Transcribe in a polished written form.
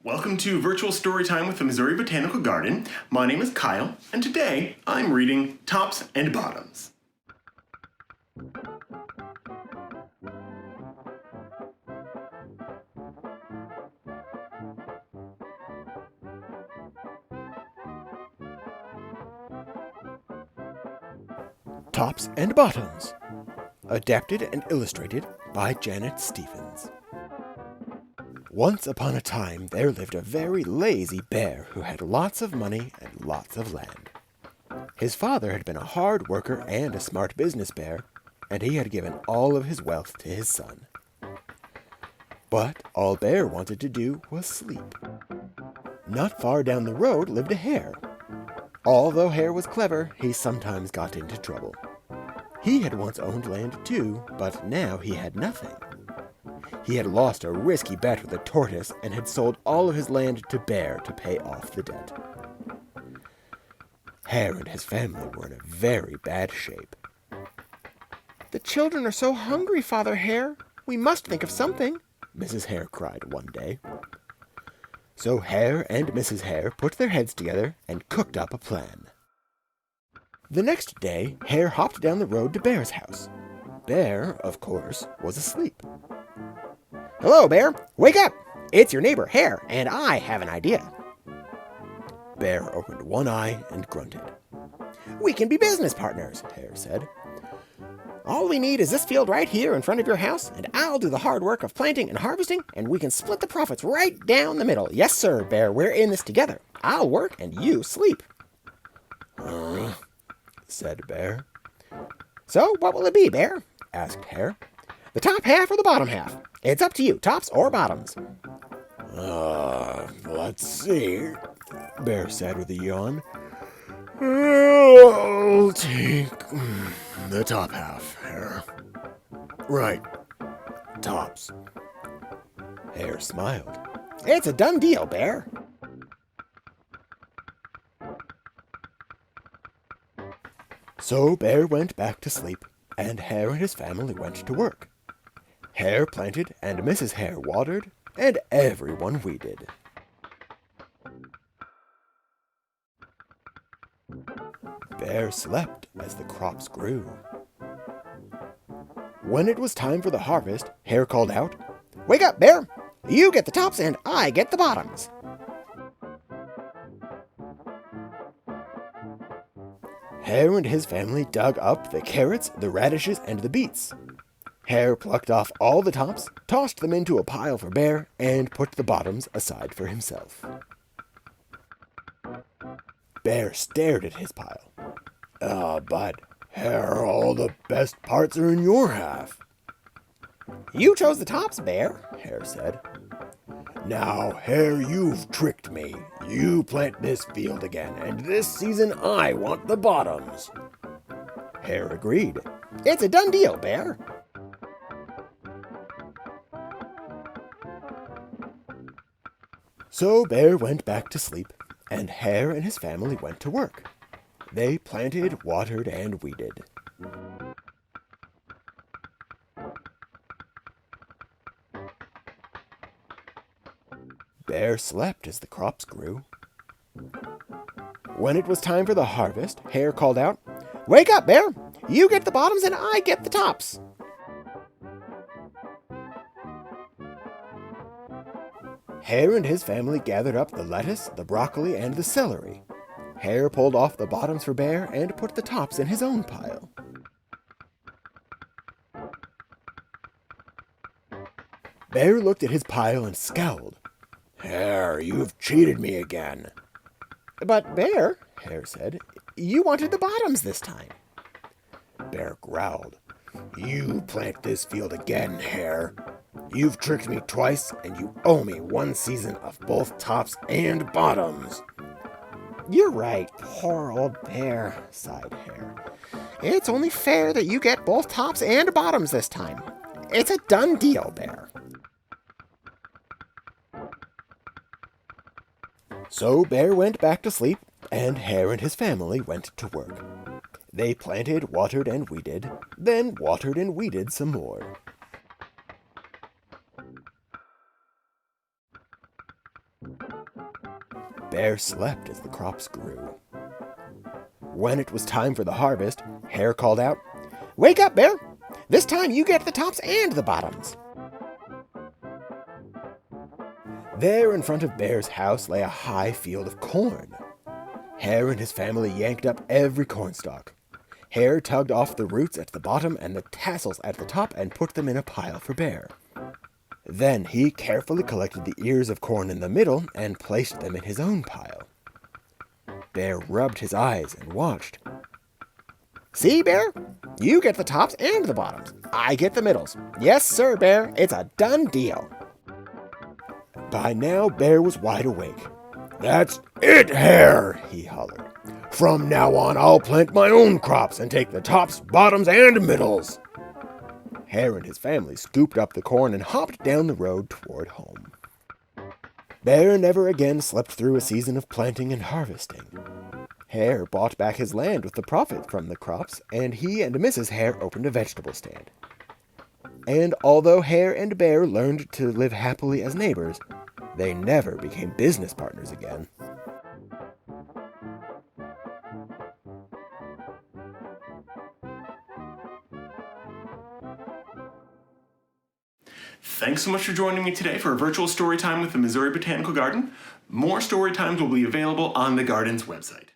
Welcome to Virtual Storytime with the Missouri Botanical Garden. My name is Kyle, and today I'm reading Tops and Bottoms. Tops and Bottoms, adapted and illustrated by Janet Stephens. Once upon a time, there lived a very lazy bear who had lots of money and lots of land. His father had been a hard worker and a smart business bear, and he had given all of his wealth to his son. But all Bear wanted to do was sleep. Not far down the road lived a hare. Although Hare was clever, he sometimes got into trouble. He had once owned land too, but now he had nothing. He had lost a risky bet with a tortoise and had sold all of his land to Bear to pay off the debt. Hare and his family were in a very bad shape. "The children are so hungry, Father Hare. We must think of something," Mrs. Hare cried one day. So Hare and Mrs. Hare put their heads together and cooked up a plan. The next day, Hare hopped down the road to Bear's house. Bear, of course, was asleep. "Hello, Bear. Wake up. It's your neighbor, Hare, and I have an idea." Bear opened one eye and grunted. "We can be business partners," Hare said. "All we need is this field right here in front of your house, and I'll do the hard work of planting and harvesting, and we can split the profits right down the middle. Yes, sir, Bear, we're in this together. I'll work and you sleep." Said Bear. "So what will it be, Bear?" asked Hare. "The top half or the bottom half? It's up to you, tops or bottoms." Let's see, Bear said with a yawn. I'll take the top half, Hare. Right, tops. Hare smiled. "It's a done deal, Bear." So Bear went back to sleep, and Hare and his family went to work. Hare planted, and Mrs. Hare watered, and everyone weeded. Bear slept as the crops grew. When it was time for the harvest, Hare called out, "Wake up, Bear. You get the tops and I get the bottoms." Hare and his family dug up the carrots, the radishes, and the beets. Hare plucked off all the tops, tossed them into a pile for Bear, and put the bottoms aside for himself. Bear stared at his pile. But Hare, all the best parts are in your half." "You chose the tops, Bear," Hare said. "Now, Hare, you've tricked me. You plant this field again, and this season I want the bottoms." Hare agreed. "It's a done deal, Bear." So Bear went back to sleep, and Hare and his family went to work. They planted, watered, and weeded. Bear slept as the crops grew. When it was time for the harvest, Hare called out, "Wake up, Bear. You get the bottoms and I get the tops." Hare and his family gathered up the lettuce, the broccoli, and the celery. Hare pulled off the bottoms for Bear and put the tops in his own pile. Bear looked at his pile and scowled. "Hare, you've cheated me again." "But, Bear," Hare said, "you wanted the bottoms this time." Bear growled. "You plant this field again, Hare. You've tricked me twice, and you owe me one season of both tops and bottoms." "You're right, poor old Bear," sighed Hare. "It's only fair that you get both tops and bottoms this time. It's a done deal, Bear." So Bear went back to sleep, and Hare and his family went to work. They planted, watered, and weeded, then watered and weeded some more. Bear slept as the crops grew. When it was time for the harvest, Hare called out, Wake up, Bear! This time you get the tops and the bottoms. There in front of Bear's house lay a high field of corn. Hare and his family yanked up every cornstalk. Hare tugged off the roots at the bottom and the tassels at the top and put them in a pile for Bear. Then he carefully collected the ears of corn in the middle and placed them in his own pile. Bear rubbed his eyes and watched. See, Bear? You get the tops and the bottoms. I get the middles. Yes, sir, Bear. It's a done deal. By now, Bear was wide awake. "That's it, Hare!" he hollered. "From now on, I'll plant my own crops and take the tops, bottoms, and middles." Hare and his family scooped up the corn and hopped down the road toward home. Bear never again slept through a season of planting and harvesting. Hare bought back his land with the profit from the crops, and he and Mrs. Hare opened a vegetable stand. And although Hare and Bear learned to live happily as neighbors, they never became business partners again. Thanks so much for joining me today for a virtual story time with the Missouri Botanical Garden. More story times will be available on the garden's website.